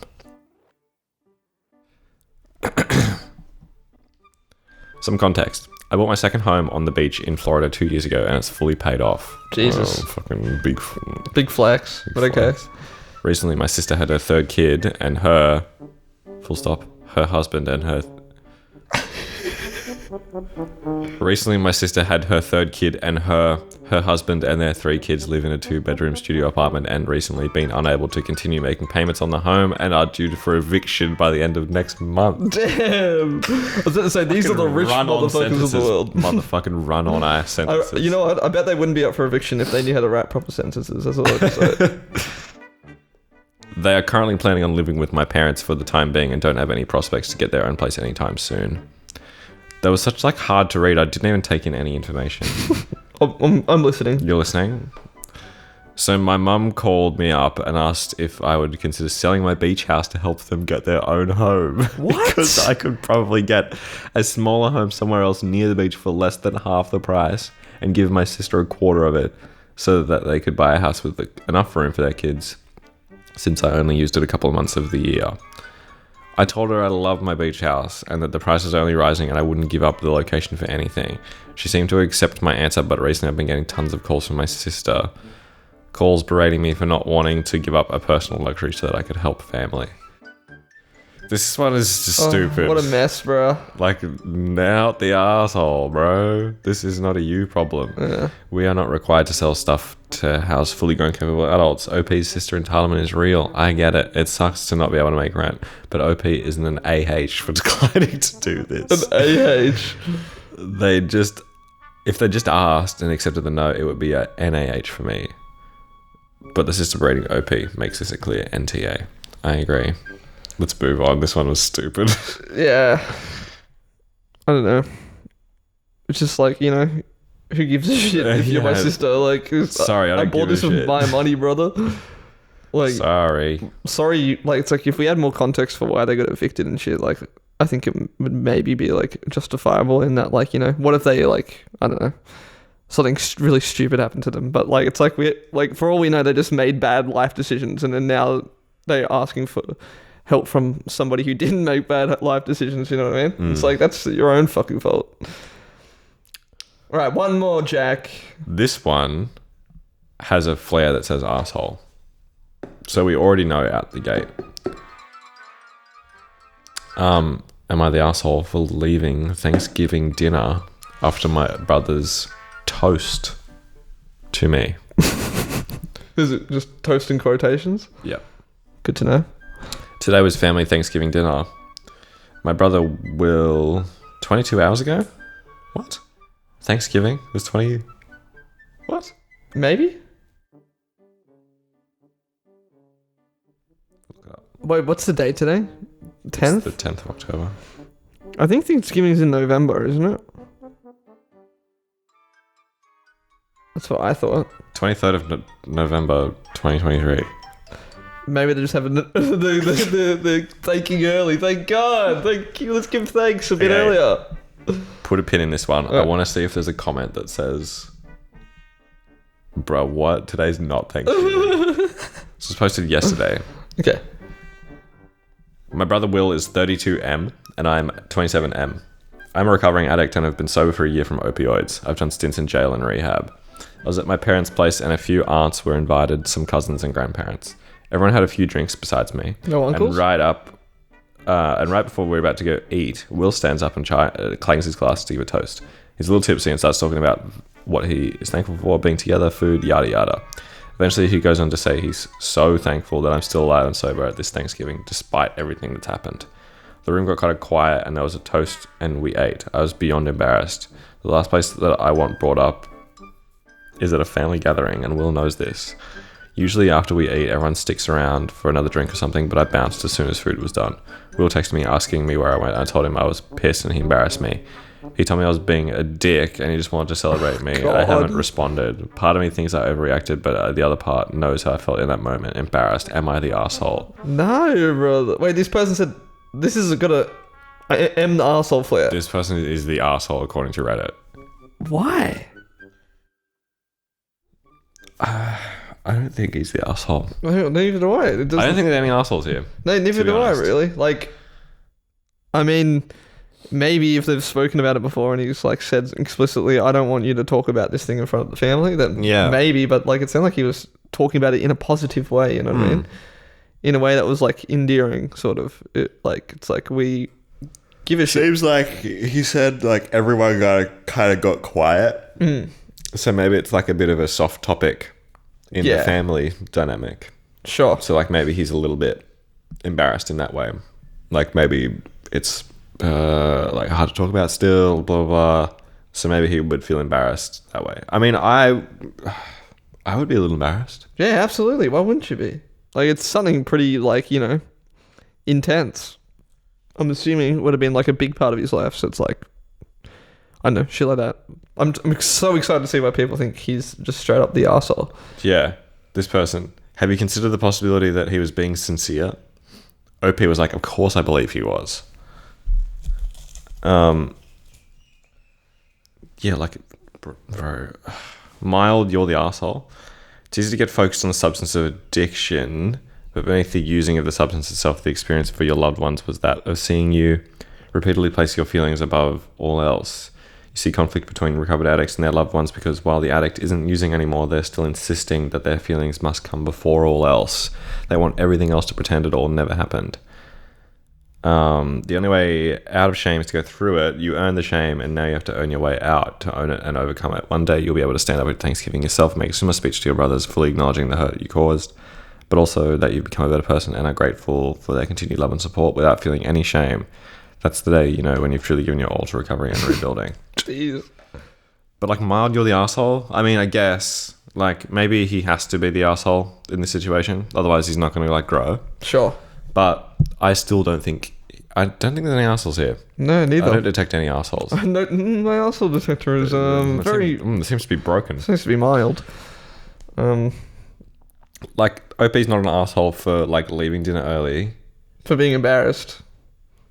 Some context. I bought my second home on the beach in Florida 2 years ago, and it's fully paid off. Jesus. Oh, fucking big flex. But okay. flex. Recently, my sister had her third kid, and her... Full stop. Her husband and her... Recently, my sister had her third kid, and her husband and their 3 kids live in a 2-bedroom studio apartment, and recently been unable to continue making payments on the home and are due for eviction by the end of next month. Damn. I was going to say, these are the rich motherfuckers of the world. Motherfucking run-on ass sentences. You know what? I bet they wouldn't be up for eviction if they knew how to write proper sentences. That's all I can say. They are currently planning on living with my parents for the time being and don't have any prospects to get their own place anytime soon. That was such hard to read. I didn't even take in any information. I'm listening. You're listening? So my mum called me up and asked if I would consider selling my beach house to help them get their own home. What? Because I could probably get a smaller home somewhere else near the beach for less than half the price and give my sister a quarter of it so that they could buy a house with enough room for their kids, since I only used it a couple of months of the year. I told her I love my beach house and that the price is only rising and I wouldn't give up the location for anything. She seemed to accept my answer, but recently I've been getting tons of calls from my sister. Calls berating me for not wanting to give up a personal luxury so that I could help family. This one is just stupid. What a mess, bro. Out the asshole, bro. This is not a you problem. Yeah. We are not required to sell stuff to house fully grown capable adults. OP's sister entitlement is real. I get it. It sucks to not be able to make rent. But OP isn't an AH for declining to do this. An AH. If they just asked and accepted the no, it would be a NAH for me. But the sister berating OP makes this a clear NTA. I agree. Let's move on. This one was stupid. Yeah. I don't know. It's just who gives a shit if you're my sister? Sorry, I bought this with my money, brother. Sorry. It's if we had more context for why they got evicted and shit, I think it would maybe be justifiable in that, what if they I don't know, something really stupid happened to them, but it's we for all we know they just made bad life decisions and then now they're asking for help from somebody who didn't make bad life decisions, you know what I mean? It's that's your own fucking fault. All right, one more, Jack. This one has a flair that says asshole. So we already know out the gate. Am I the asshole for leaving Thanksgiving dinner after my brother's toast to me? Is it just toast in quotations? Yep. Good to know. Today was family Thanksgiving dinner. My brother will... 22 hours ago? What? Thanksgiving was 20... What? Maybe? Wait, what's the date today? 10th? It's the 10th of October. I think Thanksgiving's in November, isn't it? That's what I thought. 23rd of November 2023. Maybe they're just having the thanking early. Thank God. Thank you. Let's give thanks a bit earlier. Put a pin in this one. I want to see if there's a comment that says, bro, what? Today's not Thanksgiving. This was posted yesterday. Okay. My brother Will is 32M and I'm 27M. I'm a recovering addict and have been sober for a year from opioids. I've done stints in jail and rehab. I was at my parents' place and a few aunts were invited, some cousins and grandparents. Everyone had a few drinks besides me. No uncles? And right before we were about to go eat, Will stands up and clangs his glass to give a toast. He's a little tipsy and starts talking about what he is thankful for, being together, food, yada yada. Eventually he goes on to say he's so thankful that I'm still alive and sober at this Thanksgiving, despite everything that's happened. The room got kind of quiet and there was a toast and we ate. I was beyond embarrassed. The last place that I want brought up is at a family gathering, and Will knows this. Usually after we eat, everyone sticks around for another drink or something, but I bounced as soon as food was done. Will texted me asking me where I went. I told him I was pissed and he embarrassed me. He told me I was being a dick and he just wanted to celebrate me. God. I haven't responded. Part of me thinks I overreacted, but the other part knows how I felt in that moment. Embarrassed. Am I the asshole? No, brother. Wait, this person said this is got a I am the arsehole flair. This person is the asshole according to Reddit. Why? I don't think he's the asshole. Neither do I. It I don't think there's any assholes here. No, neither to be do I, honest. really. Like, I mean, maybe if they've spoken about it before and he's like said explicitly, I don't want you to talk about this thing in front of the family, then Yeah. maybe, but like it sounded like he was talking about it in a positive way, you know what I mean? In a way that was like endearing, sort of. It's like we give a shit. Seems like he said like everyone kind of got quiet. So maybe it's like a bit of a soft topic in the family dynamic. Sure. So like maybe he's a little bit embarrassed in that way. Like maybe it's like hard to talk about still, blah, blah, blah. So maybe he would feel embarrassed that way. I mean, I would be a little embarrassed. Yeah, absolutely. Why wouldn't you be? Like, it's something pretty, like, you know, intense. I'm assuming it would have been, like, a big part of his life. So it's like, I don't know, shit like that. I'm so excited to see why people think he's just straight up the arsehole. Yeah. This person, have you considered the possibility that he was being sincere? OP was like, of course I believe he was. Yeah, like, bro, mild, you're the arsehole. It's easy to get focused on the substance of addiction, but beneath the using of the substance itself, the experience for your loved ones was that of seeing you repeatedly place your feelings above all else. You see conflict between recovered addicts and their loved ones because while the addict isn't using anymore, they're still insisting that their feelings must come before all else. They want everything else to pretend it all never happened. The only way out of shame is to go through it. You earn the shame, and now you have to earn your way out to own it and overcome it. One day you'll be able to stand up at Thanksgiving yourself, make a similar speech to your brothers, fully acknowledging the hurt you caused, but also that you've become a better person and are grateful for their continued love and support without feeling any shame. That's the day, you know, when you've truly given your all to recovery and rebuilding. Jeez. But like mild, you're the asshole. I mean, I guess like maybe he has to be the asshole in this situation, otherwise he's not going to like grow. Sure. But I don't think there's any assholes here. No, neither. I don't detect any assholes. No, my arsehole detector is It seems to be broken. seems to be mild. Like OP's not an asshole for like leaving dinner early, For being embarrassed.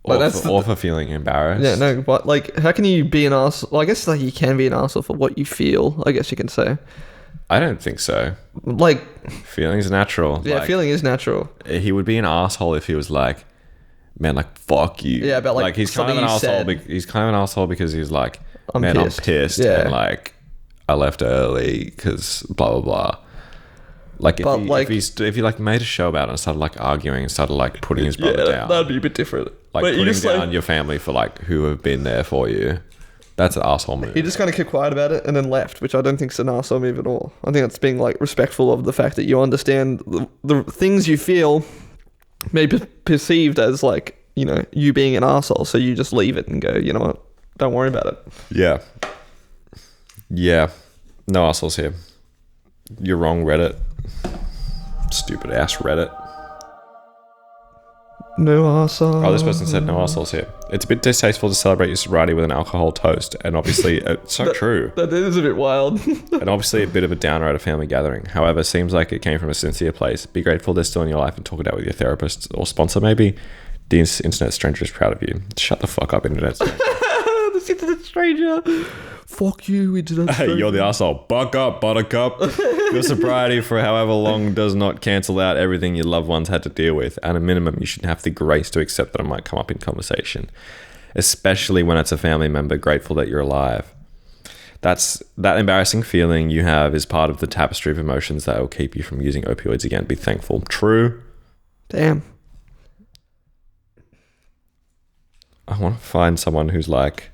Like, or for feeling embarrassed. Yeah, no, but like, how can you be an arsehole? Well, I guess like you can be an arsehole for what you feel, I guess you can say. I don't think so. Like, Feeling's natural. yeah, Like, feeling is natural. he would be an asshole if he was like, man, like fuck you. Yeah, but, like, he's kind of something an you asshole. said. He's kind of an asshole because he's like, I'm man, pissed. I'm pissed, Yeah. and like I left early because blah blah blah. Like if he like made a show about it and started like arguing and started like putting his brother down, that'd be a bit different. like But you putting just down like, your family for like who have been there for you. That's an asshole move. he just kind of kept quiet about it and then left, which I don't think is an arsehole move at all. I think that's being like respectful of the fact that you understand the things you feel may be perceived as like, you know, you being an arsehole. So you just leave it and go, you know what? Don't worry about it. Yeah. Yeah. No assholes here. You're wrong, Reddit. Stupid ass Reddit. No arsehole. Oh, this person said no assholes here. It's a bit distasteful to celebrate your sobriety with an alcohol toast, and obviously, it's so true. That is a bit wild. And obviously a bit of a downer at a family gathering. However, seems like it came from a sincere place. Be grateful they're still in your life and talk it out with your therapist or sponsor maybe. The internet stranger is proud of you. Shut the fuck up, internet stranger. The internet stranger. Fuck you, internet stranger. Hey, you're the asshole. Buck up, buttercup. Your sobriety for however long does not cancel out everything your loved ones had to deal with. At a minimum, you should have the grace to accept that it might come up in conversation, especially when it's a family member grateful that you're alive. That embarrassing feeling you have is part of the tapestry of emotions that will keep you from using opioids again. Be thankful. True. Damn. I want to find someone who's like,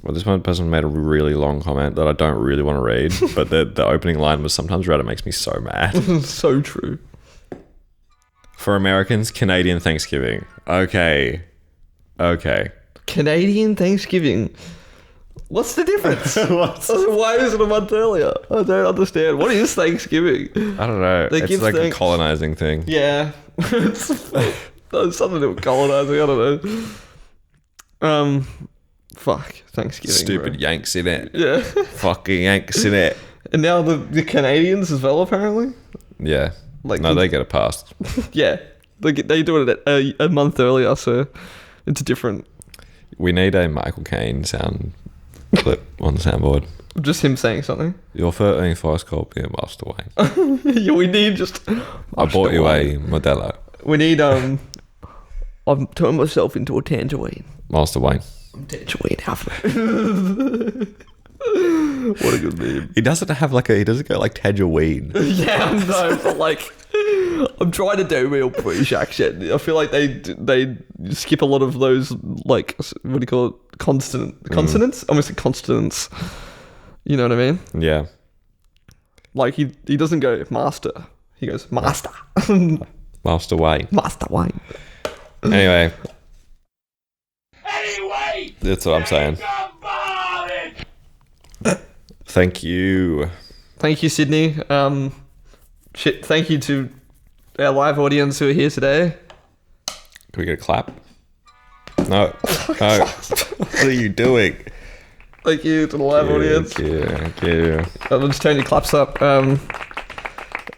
well, this one person made a really long comment that I don't really want to read, but the opening line was, sometimes Reddit makes me so mad. So true. For Americans, Canadian Thanksgiving. Okay. Canadian Thanksgiving. What's the difference? Why is it a month earlier? I don't understand. What is Thanksgiving? I don't know. They It's give like a thanks- colonizing thing. Yeah. It's something to do with colonizing. I don't know. Fuck. Thanksgiving. Stupid bro. Yanks in it. Yeah. Fucking Yanks in it. And now the Canadians as well, apparently. Yeah. Like No, they get a pass. yeah, they do it a month earlier, so it's different. We need a Michael Caine sound clip on the soundboard. Just him saying something. Your 13th voice called me a Master Wayne. Yeah, we need just. I bought you a Modelo. We need I've turned myself into a tangerine. Master Wayne. I'm tangerine Alfred. What a good meme. He doesn't have like he doesn't go like tangerine. Yeah, I know, but like, I'm trying to do real British accent. I feel like they skip a lot of those, like, what do you call it? Consonants? Almost like consonants. You know what I mean? Yeah. Like, he doesn't go master. He goes master. Master Wayne. Master Wayne. Anyway, Anyway, that's what I'm saying. about it. Thank you. Thank you, Sydney. Thank you to our live audience who are here today. Can we get a clap? No. No. What are you doing? Thank you to the live audience. Thank you. I'll just turn your claps up.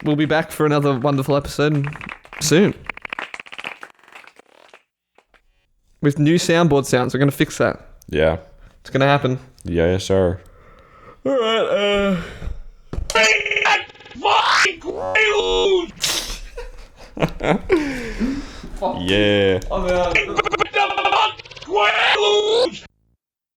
We'll be back for another wonderful episode soon. With new soundboard sounds. We're going to fix that. Yeah. It's going to happen. Yeah, sir. Alright, Bring that fucking Quaaludes. Yeah. I'm out. Bring the fucking Quaaludes.